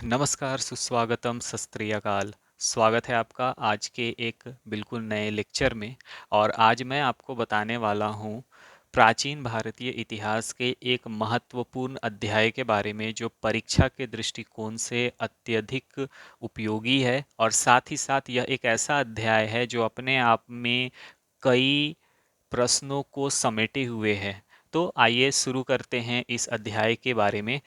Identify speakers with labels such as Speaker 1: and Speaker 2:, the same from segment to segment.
Speaker 1: नमस्कार, सुस्वागतम, सत श्री अकाल। स्वागत है आपका आज के एक बिल्कुल नए लेक्चर में। और आज मैं आपको बताने वाला हूँ प्राचीन भारतीय इतिहास के एक महत्वपूर्ण अध्याय के बारे में, जो परीक्षा के दृष्टिकोण से अत्यधिक उपयोगी है। और साथ ही साथ यह एक ऐसा अध्याय है जो अपने आप में कई प्रश्नों को समेटे हुए है। तो आइए शुरू करते हैं इस अध्याय के बारे में।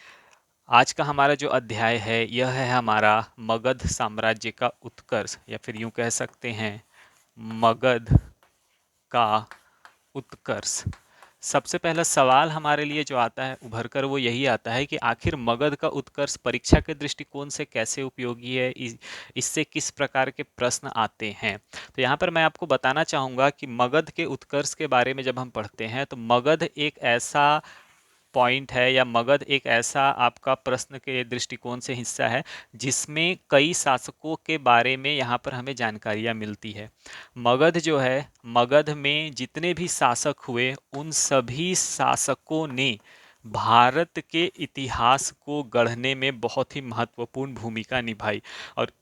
Speaker 1: आज का हमारा जो अध्याय है यह है हमारा मगध साम्राज्य का उत्कर्ष, या फिर यूं कह सकते हैं मगध का उत्कर्ष। सबसे पहला सवाल हमारे लिए जो आता है उभर कर, वो यही आता है कि आखिर मगध का उत्कर्ष परीक्षा के दृष्टिकोण से कैसे उपयोगी है, इससे किस प्रकार के प्रश्न आते हैं। तो यहाँ पर मैं आपको बताना चाहूँगा कि मगध के उत्कर्ष के बारे में जब हम पढ़ते हैं तो मगध एक ऐसा पॉइंट है, या मगध एक ऐसा आपका प्रश्न के दृष्टिकोण से हिस्सा है जिसमें कई शासकों के बारे में यहाँ पर हमें जानकारियाँ मिलती है। मगध जो है, मगध में जितने भी शासक हुए उन सभी शासकों ने भारत के इतिहास को गढ़ने में बहुत ही महत्वपूर्ण भूमिका निभाई। और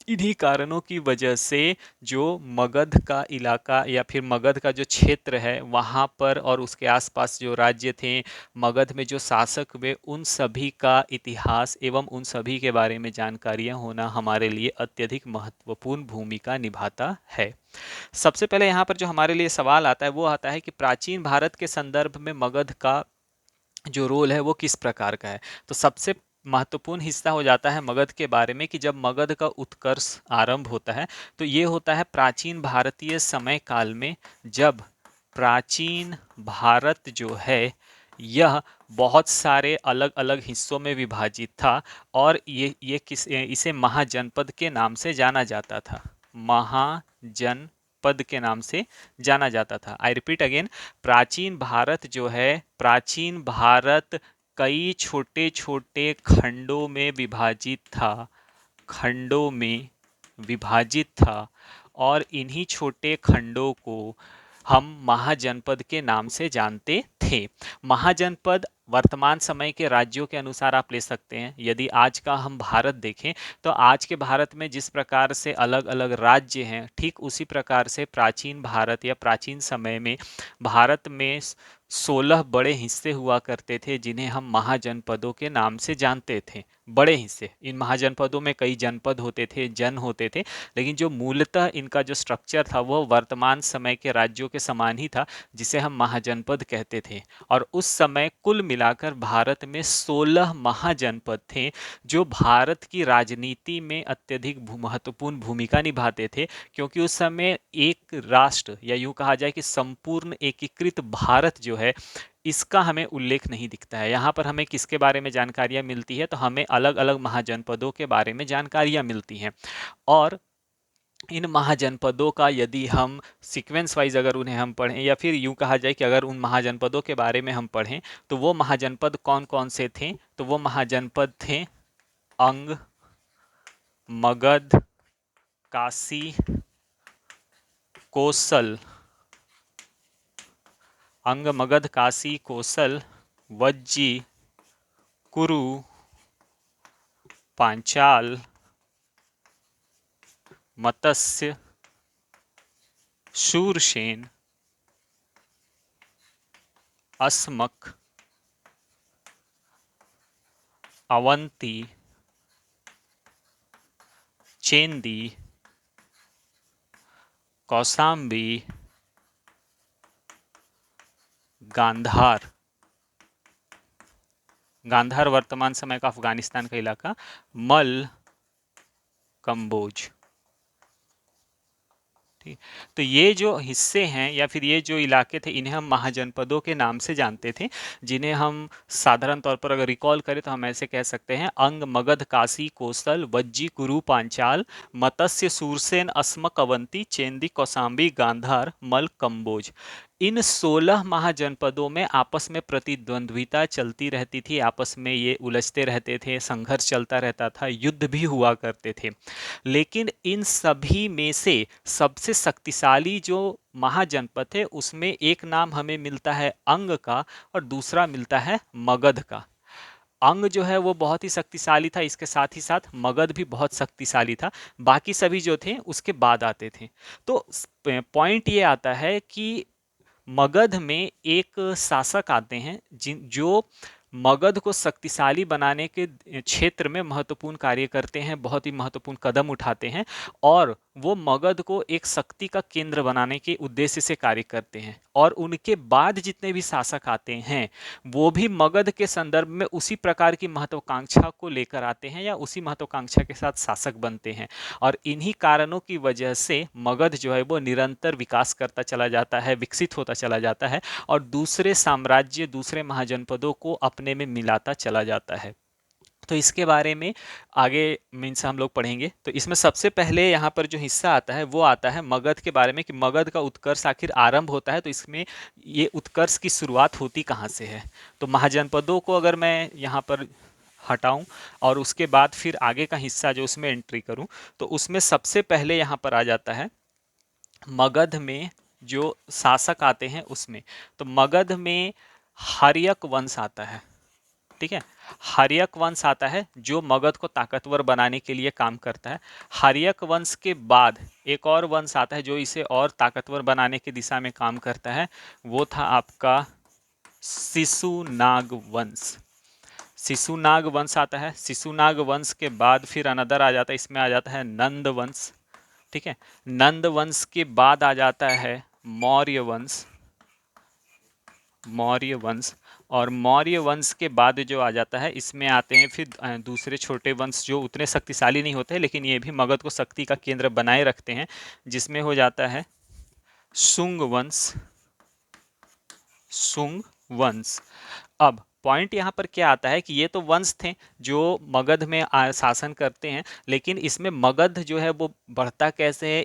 Speaker 1: इन्हीं कारणों की वजह से जो मगध का इलाका या फिर मगध का जो क्षेत्र है वहाँ पर और उसके आसपास जो राज्य थे, मगध में जो शासक हुए, उन सभी का इतिहास एवं उन सभी के बारे में जानकारियाँ होना हमारे लिए अत्यधिक महत्वपूर्ण भूमिका निभाता है। सबसे पहले यहाँ पर जो हमारे लिए सवाल आता है वो आता है कि प्राचीन भारत के संदर्भ में मगध का जो रोल है वो किस प्रकार का है। तो सबसे महत्वपूर्ण हिस्सा हो जाता है मगध के बारे में कि जब मगध का उत्कर्ष आरंभ होता है तो ये होता है प्राचीन भारतीय समय काल में, जब प्राचीन भारत जो है यह बहुत सारे अलग अलग हिस्सों में विभाजित था। और इसे महाजनपद के नाम से जाना जाता था। महाजनपद के नाम से जाना जाता था। आई रिपीट अगेन, प्राचीन भारत जो है, प्राचीन भारत कई छोटे छोटे खंडों में विभाजित था, खंडों में विभाजित था। और इन्हीं छोटे खंडों को हम महाजनपद के नाम से जानते थे। महाजनपद वर्तमान समय के राज्यों के अनुसार आप ले सकते हैं। यदि आज का हम भारत देखें तो आज के भारत में जिस प्रकार से अलग अलग राज्य हैं, ठीक उसी प्रकार से प्राचीन भारत या प्राचीन समय में भारत में 16 बड़े हिस्से हुआ करते थे, जिन्हें हम महाजनपदों के नाम से जानते थे। बड़े हिस्से, इन महाजनपदों में कई जनपद होते थे, जन होते थे, लेकिन जो मूलतः इनका जो स्ट्रक्चर था वह वर्तमान समय के राज्यों के समान ही था, जिसे हम महाजनपद कहते थे। और उस समय कुल मिलाकर भारत में 16 महाजनपद थे, जो भारत की राजनीति में अत्यधिक महत्वपूर्ण भूमिका निभाते थे। क्योंकि उस समय एक राष्ट्र, या यूं कहा जाए कि संपूर्ण एकीकृत भारत जो है, इसका हमें उल्लेख नहीं दिखता है। यहाँ पर हमें किसके बारे में जानकारियाँ मिलती है, तो हमें अलग अलग महाजनपदों के बारे में जानकारियाँ मिलती हैं। और इन महाजनपदों का यदि हम सीक्वेंस वाइज अगर उन्हें हम पढ़ें, या फिर यूं कहा जाए कि अगर उन महाजनपदों के बारे में हम पढ़ें तो वो महाजनपद कौन कौन से थे, तो वो महाजनपद थे अंग, मगध, काशी, कोसल। अंग, मगध, काशी, कोसल, वज्जी, कुरु, पांचाल, मत्स्य, शूरसेन, अस्मक, अवंती, चेंदी, कौसाम्बी, गांधार। गांधार वर्तमान समय का अफगानिस्तान का इलाका, मल, कंबोज। ठीक। तो ये जो हिस्से हैं या फिर ये जो इलाके थे, इन्हें हम महाजनपदों के नाम से जानते थे, जिन्हें हम साधारण तौर पर अगर रिकॉल करें तो हम ऐसे कह सकते हैं: अंग, मगध, काशी, कोसल, वज्जी, कुरु, पांचाल, मत्स्य, सूरसेन, अस्मक, अवंती, चेंदी, कौसाम्बी, गांधार, मल, कंबोज। इन 16 महाजनपदों में आपस में प्रतिद्वंद्विता चलती रहती थी, आपस में ये उलझते रहते थे, संघर्ष चलता रहता था, युद्ध भी हुआ करते थे। लेकिन इन सभी में से सबसे शक्तिशाली जो महाजनपद है, उसमें एक नाम हमें मिलता है अंग का और दूसरा मिलता है मगध का। अंग जो है वो बहुत ही शक्तिशाली था, इसके साथ ही साथ मगध भी बहुत शक्तिशाली था। बाकी सभी जो थे उसके बाद आते थे। तो पॉइंट ये आता है कि मगध में एक शासक आते हैं जिन जो मगध को शक्तिशाली बनाने के क्षेत्र में महत्वपूर्ण कार्य करते हैं, बहुत ही महत्वपूर्ण कदम उठाते हैं, और वो मगध को एक शक्ति का केंद्र बनाने के उद्देश्य से कार्य करते हैं। और उनके बाद जितने भी शासक आते हैं वो भी मगध के संदर्भ में उसी प्रकार की महत्वाकांक्षा को लेकर आते हैं या उसी महत्वाकांक्षा के साथ शासक बनते हैं। और इन्हीं कारणों की वजह से मगध जो है वो निरंतर विकास करता चला जाता है, विकसित होता चला जाता है, और दूसरे साम्राज्य, दूसरे महाजनपदों को अपने में मिलाता चला जाता है। तो इसके बारे में आगे मीन्स हम लोग पढ़ेंगे। तो इसमें सबसे पहले यहाँ पर जो हिस्सा आता है वो आता है मगध के बारे में, कि मगध का उत्कर्ष आखिर आरंभ होता है तो इसमें ये उत्कर्ष की शुरुआत होती कहाँ से है। तो महाजनपदों को अगर मैं यहाँ पर हटाऊं और उसके बाद फिर आगे का हिस्सा जो उसमें एंट्री करूं, तो उसमें सबसे पहले यहाँ पर आ जाता है मगध में जो शासक आते हैं उसमें। तो मगध में हर्यक वंश आता है, ठीक है। हर्यक वंश आता है जो मगध को ताकतवर बनाने के लिए काम करता है। हर्यक वंश के बाद एक और वंश आता है जो इसे और ताकतवर बनाने की दिशा में काम करता है, वो था आपका शिशुनाग वंश। शिशुनाग वंश आता है। शिशुनाग वंश के बाद फिर अनदर आ जाता है, इसमें आ जाता है नंद वंश, ठीक है। नंद वंश के बाद आ जाता है मौर्य वंश, मौर्य वंश। और मौर्य वंश के बाद जो आ जाता है इसमें आते हैं फिर दूसरे छोटे वंश जो उतने शक्तिशाली नहीं होते लेकिन ये भी मगध को शक्ति का केंद्र बनाए रखते हैं, जिसमें हो जाता है शुंग वंश, शुंग वंश। अब पॉइंट यहाँ पर क्या आता है कि ये तो वंश थे जो मगध में शासन करते हैं, लेकिन इसमें मगध जो है वो बढ़ता कैसे है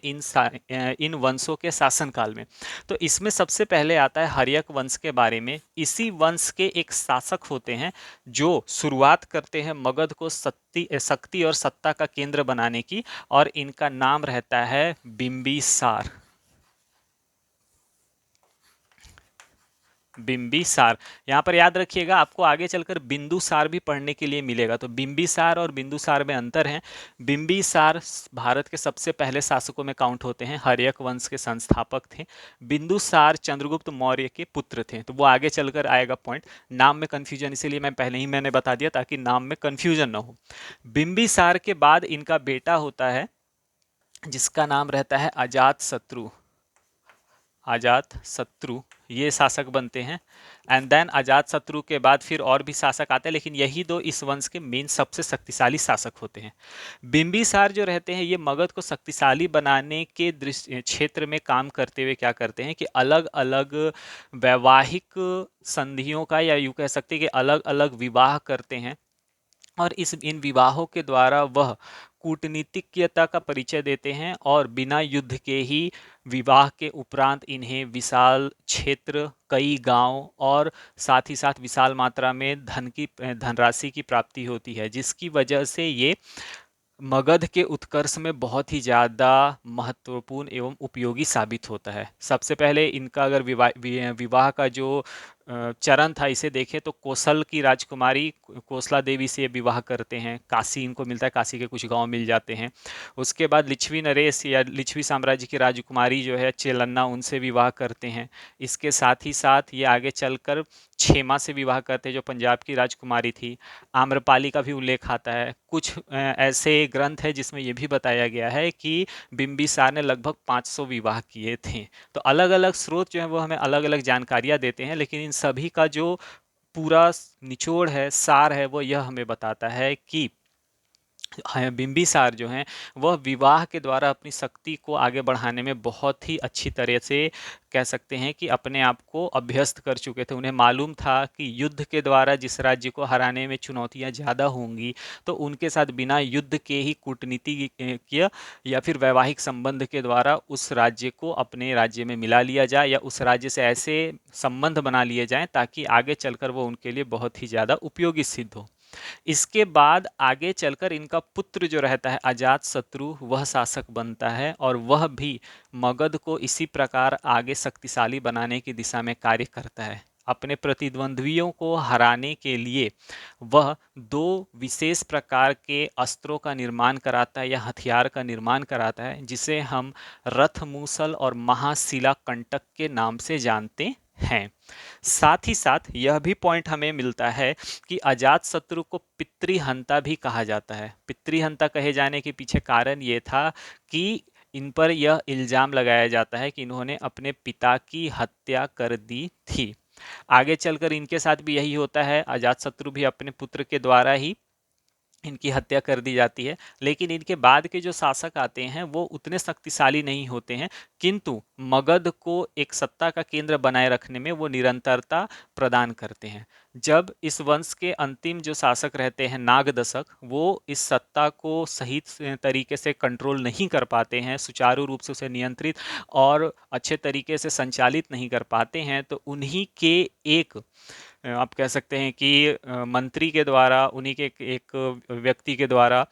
Speaker 1: इन वंशों के शासनकाल में। तो इसमें सबसे पहले आता है हर्यक वंश के बारे में। इसी वंश के एक शासक होते हैं जो शुरुआत करते हैं मगध को शक्ति और सत्ता का केंद्र बनाने की, और इनका नाम रहता है बिंबिसार। बिंबिसार। यहाँ पर याद रखिएगा, आपको आगे चलकर बिंदुसार भी पढ़ने के लिए मिलेगा। तो बिंबिसार और बिंदुसार में अंतर है। बिंबिसार भारत के सबसे पहले शासकों में काउंट होते हैं, हर्यक वंश के संस्थापक थे। बिंदुसार चंद्रगुप्त मौर्य के पुत्र थे। तो वो आगे चलकर आएगा पॉइंट। नाम में कन्फ्यूजन, इसीलिए मैंने बता दिया ताकि नाम में कन्फ्यूजन ना हो। बिंबिसार के बाद इनका बेटा होता है जिसका नाम रहता है अजात शत्रु। अजात शत्रु ये शासक बनते हैं। एंड देन अजात शत्रु के बाद फिर और भी शासक आते हैं, लेकिन यही दो इस वंश के मेन सबसे शक्तिशाली शासक होते हैं। बिंबिसार जो रहते हैं ये मगध को शक्तिशाली बनाने के दृश्य क्षेत्र में काम करते हुए क्या करते हैं कि अलग अलग वैवाहिक संधियों का, या यूं कह सकते हैं कि अलग अलग विवाह करते हैं, और इन विवाहों के द्वारा वह कूटनीतिज्ञता का परिचय देते हैं, और बिना युद्ध के ही विवाह के उपरांत इन्हें विशाल क्षेत्र, कई गांव और साथ ही साथ विशाल मात्रा में धनराशि की प्राप्ति होती है, जिसकी वजह से ये मगध के उत्कर्ष में बहुत ही ज़्यादा महत्वपूर्ण एवं उपयोगी साबित होता है। सबसे पहले इनका अगर विवाह का जो चरण था इसे देखें तो कोसल की राजकुमारी कोसला देवी से ये विवाह करते हैं। काशी इनको मिलता है, काशी के कुछ गांव मिल जाते हैं। उसके बाद लिच्छवी नरेश या लिच्छवी साम्राज्य की राजकुमारी जो है चेलन्ना, उनसे विवाह करते हैं। इसके साथ ही साथ ये आगे चलकर क्षेमा से विवाह करते हैं जो पंजाब की राजकुमारी थी। आम्रपाली का भी उल्लेख आता है। कुछ ऐसे ग्रंथ है जिसमें ये भी बताया गया है कि बिंबिसार ने लगभग 500 विवाह किए थे। तो अलग अलग स्रोत जो है वो हमें अलग अलग जानकारियाँ देते हैं, लेकिन इन सभी का जो पूरा निचोड़ है, सार है, वो यह हमें बताता है कि बिंबिसार जो हैं वह विवाह के द्वारा अपनी शक्ति को आगे बढ़ाने में बहुत ही अच्छी तरह से कह सकते हैं कि अपने आप को अभ्यस्त कर चुके थे। उन्हें मालूम था कि युद्ध के द्वारा जिस राज्य को हराने में चुनौतियां ज़्यादा होंगी, तो उनके साथ बिना युद्ध के ही कूटनीति किया या फिर वैवाहिक संबंध के द्वारा उस राज्य को अपने राज्य में मिला लिया जाए, या उस राज्य से ऐसे संबंध बना लिए जाएं ताकि आगे चलकर वो उनके लिए बहुत ही ज़्यादा उपयोगी सिद्ध हो। इसके बाद आगे चलकर इनका पुत्र जो रहता है अजात शत्रु, वह शासक बनता है, और वह भी मगध को इसी प्रकार आगे शक्तिशाली बनाने की दिशा में कार्य करता है। अपने प्रतिद्वंद्वियों को हराने के लिए वह दो विशेष प्रकार के अस्त्रों का निर्माण कराता है या हथियार का निर्माण कराता है, जिसे हम रथमूसल और महाशिला कंटक के नाम से जानते हैं। साथ ही साथ यह भी पॉइंट हमें मिलता है कि अजातशत्रु को पितृहंता भी कहा जाता है। पितृहंता कहे जाने के पीछे कारण ये था कि इन पर यह इल्जाम लगाया जाता है कि इन्होंने अपने पिता की हत्या कर दी थी। आगे चलकर इनके साथ भी यही होता है, अजातशत्रु भी अपने पुत्र के द्वारा ही इनकी हत्या कर दी जाती है। लेकिन इनके बाद के जो शासक आते हैं वो उतने शक्तिशाली नहीं होते हैं, किंतु मगध को एक सत्ता का केंद्र बनाए रखने में वो निरंतरता प्रदान करते हैं। जब इस वंश के अंतिम जो शासक रहते हैं नागदशक, वो इस सत्ता को सही तरीके से कंट्रोल नहीं कर पाते हैं, सुचारू रूप से उसे नियंत्रित और अच्छे तरीके से संचालित नहीं कर पाते हैं, तो उन्हीं के एक आप कह सकते हैं कि मंत्री के द्वारा, उन्हीं के एक व्यक्ति के द्वारा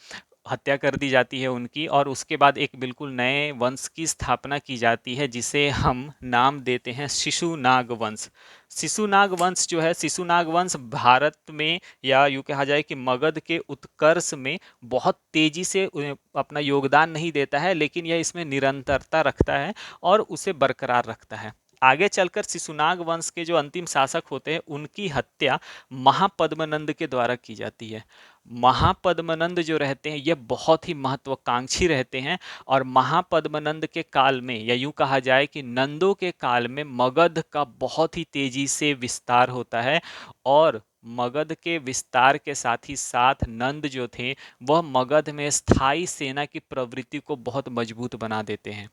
Speaker 1: हत्या कर दी जाती है उनकी, और उसके बाद एक बिल्कुल नए वंश की स्थापना की जाती है जिसे हम नाम देते हैं शिशुनाग वंश। शिशुनाग वंश जो है, शिशुनाग वंश भारत में या यूँ कहा जाए कि मगध के उत्कर्ष में बहुत तेजी से अपना योगदान नहीं देता है, लेकिन यह इसमें निरंतरता रखता है और उसे बरकरार रखता है। आगे चलकर शिशुनाग वंश के जो अंतिम शासक होते हैं उनकी हत्या महापद्मनंद के द्वारा की जाती है। महापद्मनंद जो रहते हैं ये बहुत ही महत्वाकांक्षी रहते हैं, और महापद्मनंद के काल में या यूं कहा जाए कि नंदों के काल में मगध का बहुत ही तेजी से विस्तार होता है, और मगध के विस्तार के साथ ही साथ नंद जो थे वह मगध में स्थायी सेना की प्रवृत्ति को बहुत मजबूत बना देते हैं।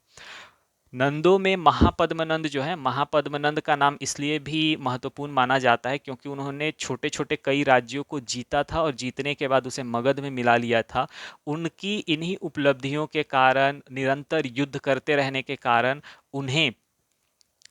Speaker 1: नंदों में महापद्मनंद जो है, महापद्मनंद का नाम इसलिए भी महत्वपूर्ण माना जाता है क्योंकि उन्होंने छोटे छोटे कई राज्यों को जीता था और जीतने के बाद उसे मगध में मिला लिया था। उनकी इन्हीं उपलब्धियों के कारण, निरंतर युद्ध करते रहने के कारण उन्हें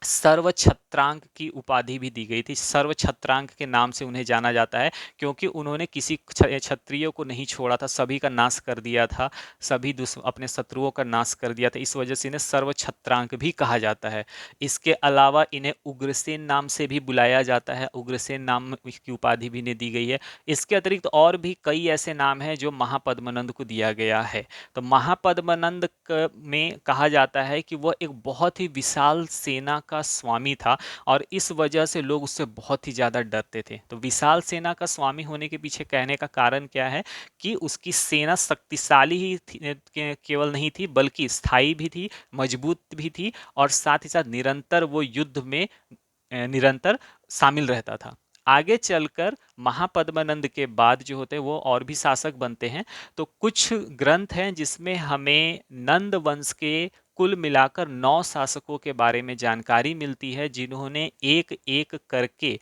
Speaker 1: सर्वछत्रांक की उपाधि भी दी गई थी। सर्वछत्रांक के नाम से उन्हें जाना जाता है क्योंकि उन्होंने किसी क्षत्रियो को नहीं छोड़ा था, सभी का नाश कर दिया था, सभी अपने शत्रुओं का नाश कर दिया था। इस वजह से इन्हें सर्वछत्रांक भी कहा जाता है। इसके अलावा इन्हें उग्रसेन नाम से भी बुलाया जाता है, उग्रसेन नाम की उपाधि भी इन्हें दी गई है। इसके अतिरिक्त और भी कई ऐसे नाम हैं जो महापद्मनंद को दिया गया है। तो महापद्मनंद में कहा जाता है कि वह एक बहुत ही विशाल सेना का स्वामी था, और इस वजह से लोग उससे बहुत ही ज़्यादा डरते थे। तो विशाल सेना का स्वामी होने के पीछे कहने का कारण क्या है कि उसकी सेना शक्तिशाली ही केवल नहीं थी, बल्कि स्थायी भी थी, मजबूत भी थी, और साथ ही साथ निरंतर वो युद्ध में निरंतर शामिल रहता था। आगे चलकर महापद्मनंद के बाद जो होते हैं वो और भी शासक बनते हैं। तो कुछ ग्रंथ हैं जिसमें हमें नंद वंश के कुल मिलाकर 9 शासकों के बारे में जानकारी मिलती है, जिन्होंने एक एक करके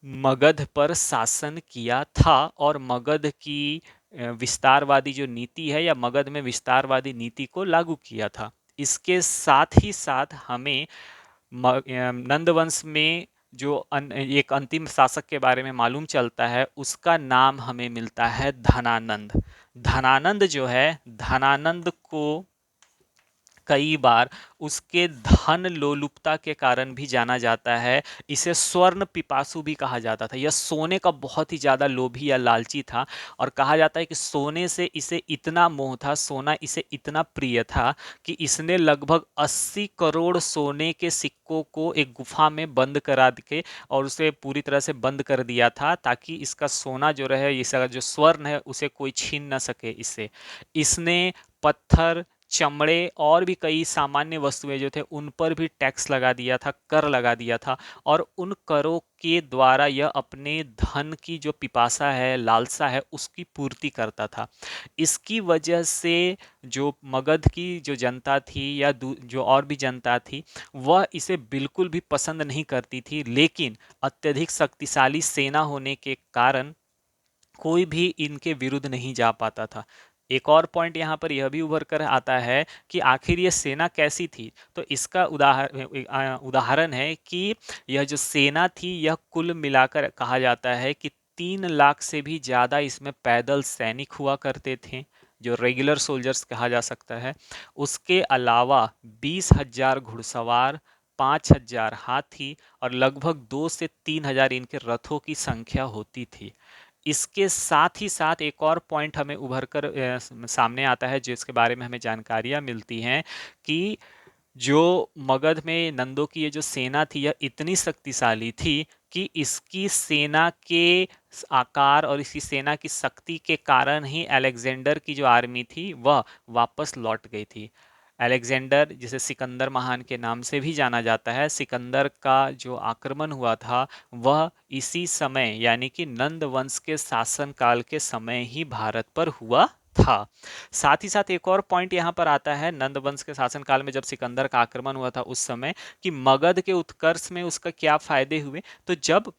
Speaker 1: मगध पर शासन किया था और मगध की विस्तारवादी जो नीति है या मगध में विस्तारवादी नीति को लागू किया था। इसके साथ ही साथ हमें नंदवंश में जो एक अंतिम शासक के बारे में मालूम चलता है, उसका नाम हमें मिलता है धनानंद। धनानंद जो है, धनानंद को कई बार उसके धन लोलुपता के कारण भी जाना जाता है। इसे स्वर्ण पिपासु भी कहा जाता था। यह सोने का बहुत ही ज़्यादा लोभी या लालची था, और कहा जाता है कि सोने से इसे इतना मोह था, सोना इसे इतना प्रिय था कि इसने लगभग 80 करोड़ सोने के सिक्कों को एक गुफा में बंद करा के और उसे पूरी तरह से बंद कर दिया था, ताकि इसका सोना जो रहे, इसका जो स्वर्ण है, उसे कोई छीन न सके इससे। इसने पत्थर, चमड़े और भी कई सामान्य वस्तुएं जो थे उन पर भी टैक्स लगा दिया था, कर लगा दिया था, और उन करों के द्वारा यह अपने धन की जो पिपासा है, लालसा है, उसकी पूर्ति करता था। इसकी वजह से जो मगध की जो जनता थी या जो और भी जनता थी, वह इसे बिल्कुल भी पसंद नहीं करती थी, लेकिन अत्यधिक शक्तिशाली सेना होने के कारण कोई भी इनके विरुद्ध नहीं जा पाता था। एक और पॉइंट यहाँ पर यह भी उभर कर आता है कि आखिर ये सेना कैसी थी। तो इसका उदाहरण है कि यह जो सेना थी, यह कुल मिलाकर कहा जाता है कि 3 लाख से भी ज़्यादा इसमें पैदल सैनिक हुआ करते थे, जो रेगुलर सोल्जर्स कहा जा सकता है। उसके अलावा 20,000 घुड़सवार, 5,000 हाथी और लगभग 2 से 3,000 इनके रथों की संख्या होती थी। इसके साथ ही साथ एक और पॉइंट हमें उभर कर सामने आता है, जिसके बारे में हमें जानकारियां मिलती हैं कि जो मगध में नंदों की ये जो सेना थी, यह इतनी शक्तिशाली थी कि इसकी सेना के आकार और इसकी सेना की शक्ति के कारण ही अलेक्जेंडर की जो आर्मी थी वह वापस लौट गई थी। अलेक्जेंडर, जिसे सिकंदर महान के नाम से भी जाना जाता है, सिकंदर का जो आक्रमण हुआ था वह इसी समय यानी कि नंद वंश के शासनकाल के समय ही भारत पर हुआ था। साथ ही साथ एक और पॉइंट यहाँ पर आता है, नंद वंश के शासनकाल में जब सिकंदर का आक्रमण हुआ था उस समय, कि मगध के उत्कर्ष में उसका क्या फायदे हुए। तो जब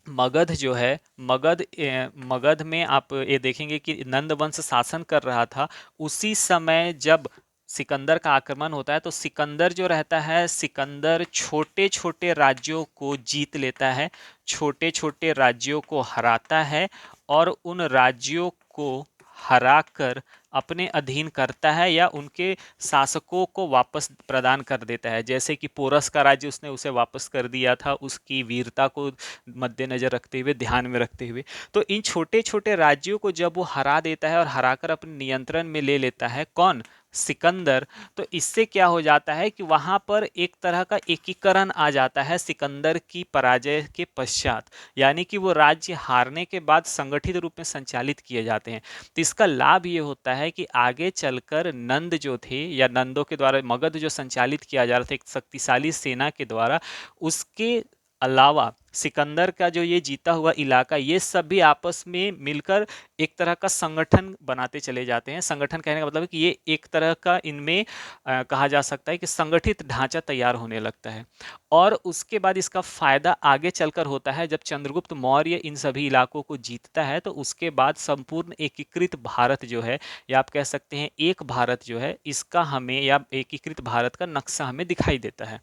Speaker 1: मगध जो है, मगध में आप ये देखेंगे कि नंद वंश शासन कर रहा था, उसी समय जब सिकंदर का आक्रमण होता है तो सिकंदर जो रहता है, सिकंदर छोटे छोटे राज्यों को जीत लेता है, छोटे छोटे राज्यों को हराता है और उन राज्यों को हराकर अपने अधीन करता है या उनके शासकों को वापस प्रदान कर देता है। जैसे कि पोरस का राज्य उसने उसे वापस कर दिया था, उसकी वीरता को मद्देनजर रखते हुए, ध्यान में रखते हुए। तो इन छोटे छोटे राज्यों को जब वो हरा देता है और हराकर अपने नियंत्रण में ले लेता है, कौन? सिकंदर। तो इससे क्या हो जाता है कि वहां पर एक तरह का एकीकरण आ जाता है सिकंदर की पराजय के पश्चात, यानी कि वो राज्य हारने के बाद संगठित रूप में संचालित किए जाते हैं। तो इसका लाभ ये होता है कि आगे चलकर नंद जो थे, या नंदों के द्वारा मगध जो संचालित किया जा रहा था एक शक्तिशाली सेना के द्वारा, उसके अलावा सिकंदर का जो ये जीता हुआ इलाका, ये सब भी आपस में मिलकर एक तरह का संगठन बनाते चले जाते हैं। संगठन कहने का मतलब है कि ये एक तरह का इनमें कहा जा सकता है कि संगठित ढांचा तैयार होने लगता है। और उसके बाद इसका फायदा आगे चलकर होता है, जब चंद्रगुप्त मौर्य इन सभी इलाकों को जीतता है तो उसके बाद संपूर्ण एकीकृत भारत जो है, या आप कह सकते हैं एक भारत जो है, इसका हमें, या एकीकृत भारत का नक्शा हमें दिखाई देता है।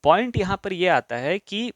Speaker 1: पॉइंट यहाँ पर यह आता है कि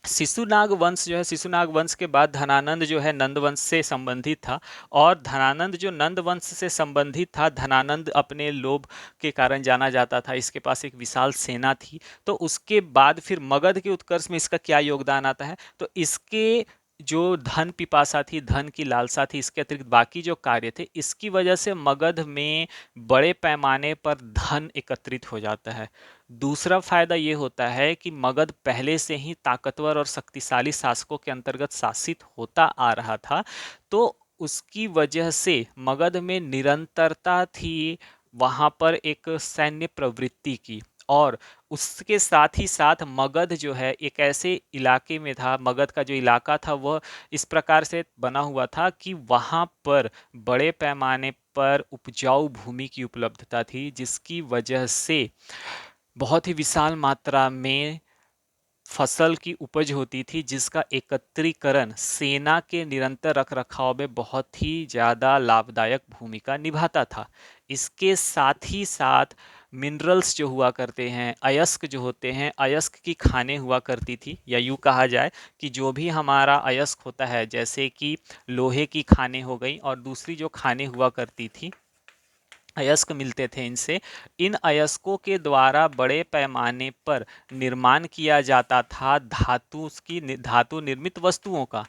Speaker 1: शिशुनाग वंश जो है, शिशुनाग वंश के बाद धनानंद जो है नंद वंश से संबंधित था, और धनानंद जो नंद वंश से संबंधित था, धनानंद अपने लोभ के कारण जाना जाता था, इसके पास एक विशाल सेना थी। तो उसके बाद फिर मगध के उत्कर्ष में इसका क्या योगदान आता है, तो इसके जो धन पिपासा थी, धन की लालसा थी, इसके अतिरिक्त बाकी जो कार्य थे, इसकी वजह से मगध में बड़े पैमाने पर धन एकत्रित हो जाता है। दूसरा फायदा ये होता है कि मगध पहले से ही ताकतवर और शक्तिशाली शासकों के अंतर्गत शासित होता आ रहा था, तो उसकी वजह से मगध में निरंतरता थी, वहां पर एक सैन्य प्रवृत्ति की। और उसके साथ ही साथ मगध जो है एक ऐसे इलाके में था, मगध का जो इलाका था वह इस प्रकार से बना हुआ था कि वहां पर बड़े पैमाने पर उपजाऊ भूमि की उपलब्धता थी, जिसकी वजह से बहुत ही विशाल मात्रा में फसल की उपज होती थी, जिसका एकत्रीकरण सेना के निरंतर रखरखाव में बहुत ही ज़्यादा लाभदायक भूमिका निभाता था। इसके साथ ही साथ मिनरल्स जो हुआ करते हैं, अयस्क जो होते हैं, अयस्क की खानें हुआ करती थी, या यूँ कहा जाए कि जो भी हमारा अयस्क होता है, जैसे कि लोहे की खानें हो गई और दूसरी जो खानें हुआ करती थी, अयस्क मिलते थे इनसे। इन अयस्कों के द्वारा बड़े पैमाने पर निर्माण किया जाता था धातु निर्मित वस्तुओं का,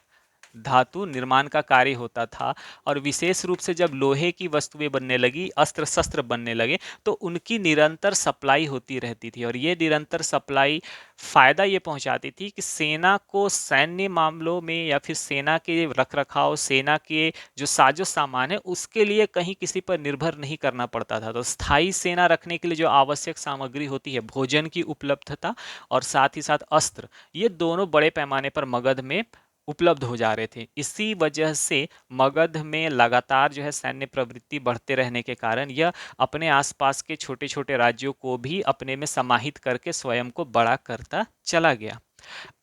Speaker 1: धातु निर्माण का कार्य होता था। और विशेष रूप से जब लोहे की वस्तुएं बनने लगी, अस्त्र शस्त्र बनने लगे, तो उनकी निरंतर सप्लाई होती रहती थी, और ये निरंतर सप्लाई फायदा ये पहुंचाती थी कि सेना को सैन्य मामलों में या फिर सेना के रखरखाव, सेना के जो साजो सामान है, उसके लिए कहीं किसी पर निर्भर नहीं करना पड़ता था। तो स्थायी सेना रखने के लिए जो आवश्यक सामग्री होती है, भोजन की उपलब्धता और साथ ही साथ अस्त्र, ये दोनों बड़े पैमाने पर मगध में उपलब्ध हो जा रहे थे। इसी वजह से मगध में लगातार जो है सैन्य प्रवृत्ति बढ़ते रहने के कारण यह अपने आसपास के छोटे छोटे राज्यों को भी अपने में समाहित करके स्वयं को बड़ा करता चला गया।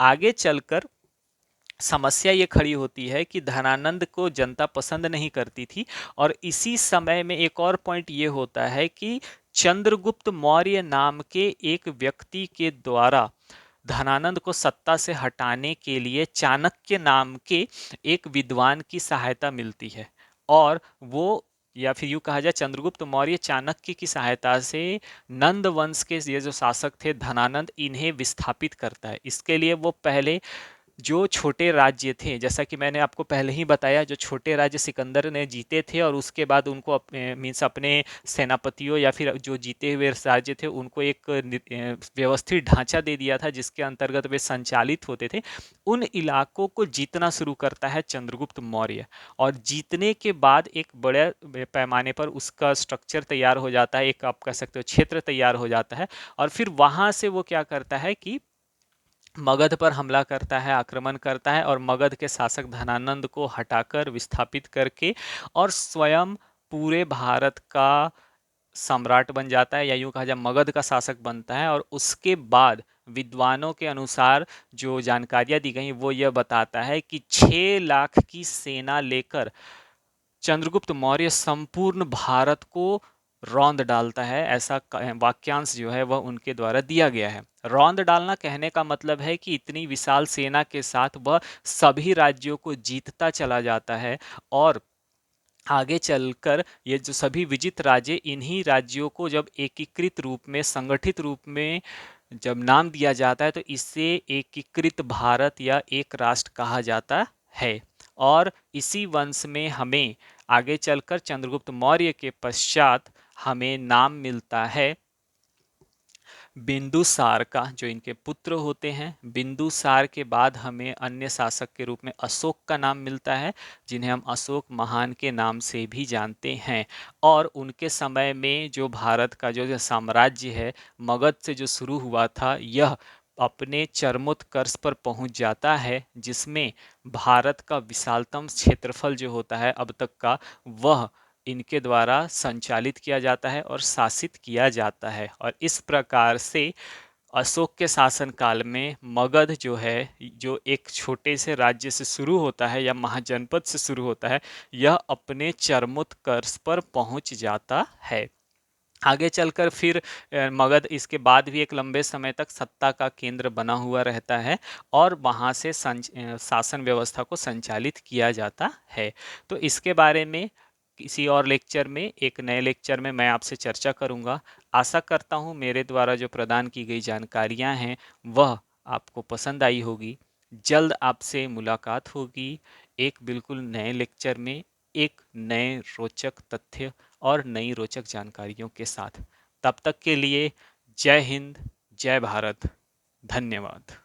Speaker 1: आगे चलकर समस्या ये खड़ी होती है कि धनानंद को जनता पसंद नहीं करती थी, और इसी समय में एक और पॉइंट ये होता है कि चंद्रगुप्त मौर्य नाम के एक व्यक्ति के द्वारा धनानंद को सत्ता से हटाने के लिए चाणक्य नाम के एक विद्वान की सहायता मिलती है, और वो या फिर यूँ कहा जाए चंद्रगुप्त मौर्य चाणक्य की सहायता से नंद वंश के ये जो शासक थे धनानंद, इन्हें विस्थापित करता है। इसके लिए वो पहले जो छोटे राज्य थे, जैसा कि मैंने आपको पहले ही बताया, जो छोटे राज्य सिकंदर ने जीते थे और उसके बाद उनको मीन्स अपने सेनापतियों या फिर जो जीते हुए राज्य थे उनको एक व्यवस्थित ढांचा दे दिया था जिसके अंतर्गत वे संचालित होते थे। उन इलाकों को जीतना शुरू करता है चंद्रगुप्त मौर्य, और जीतने के बाद एक बड़े पैमाने पर उसका स्ट्रक्चर तैयार हो जाता है, एक आप कह सकते हो क्षेत्र तैयार हो जाता है। और फिर वहां से वो क्या करता है कि मगध पर हमला करता है, आक्रमण करता है, और मगध के शासक धनानंद को हटाकर विस्थापित करके और स्वयं पूरे भारत का सम्राट बन जाता है, या यूं कहा जाए मगध का शासक बनता है। और उसके बाद विद्वानों के अनुसार जो जानकारियां दी गई वो यह बताता है कि 6 लाख की सेना लेकर चंद्रगुप्त मौर्य संपूर्ण भारत को रौंद डालता है। ऐसा वाक्यांश जो है वह उनके द्वारा दिया गया है। रौंद डालना कहने का मतलब है कि इतनी विशाल सेना के साथ वह सभी राज्यों को जीतता चला जाता है, और आगे चलकर ये जो सभी विजित राज्य, इन्हीं राज्यों को जब एकीकृत रूप में, संगठित रूप में जब नाम दिया जाता है तो इसे एकीकृत भारत या एक राष्ट्र कहा जाता है। और इसी वंश में हमें आगे चलकर चंद्रगुप्त मौर्य के पश्चात हमें नाम मिलता है बिंदुसार का, जो इनके पुत्र होते हैं। बिंदुसार के बाद हमें अन्य शासक के रूप में अशोक का नाम मिलता है, जिन्हें हम अशोक महान के नाम से भी जानते हैं। और उनके समय में जो भारत का जो साम्राज्य है मगध से जो शुरू हुआ था, यह अपने चरमोत्कर्ष पर पहुंच जाता है, जिसमें भारत का विशालतम क्षेत्रफल जो होता है अब तक का, वह इनके द्वारा संचालित किया जाता है और शासित किया जाता है। और इस प्रकार से अशोक के शासनकाल में मगध जो है, जो एक छोटे से राज्य से शुरू होता है या महाजनपद से शुरू होता है, यह अपने चरमोत्कर्ष पर पहुंच जाता है। आगे चलकर फिर मगध इसके बाद भी एक लंबे समय तक सत्ता का केंद्र बना हुआ रहता है, और वहां से शासन व्यवस्था को संचालित किया जाता है। तो इसके बारे में किसी और लेक्चर में, एक नए लेक्चर में मैं आपसे चर्चा करूंगा। आशा करता हूं मेरे द्वारा जो प्रदान की गई जानकारियां हैं वह आपको पसंद आई होगी। जल्द आपसे मुलाकात होगी एक बिल्कुल नए लेक्चर में, एक नए रोचक तथ्य और नई रोचक जानकारियों के साथ। तब तक के लिए जय हिंद, जय भारत, धन्यवाद।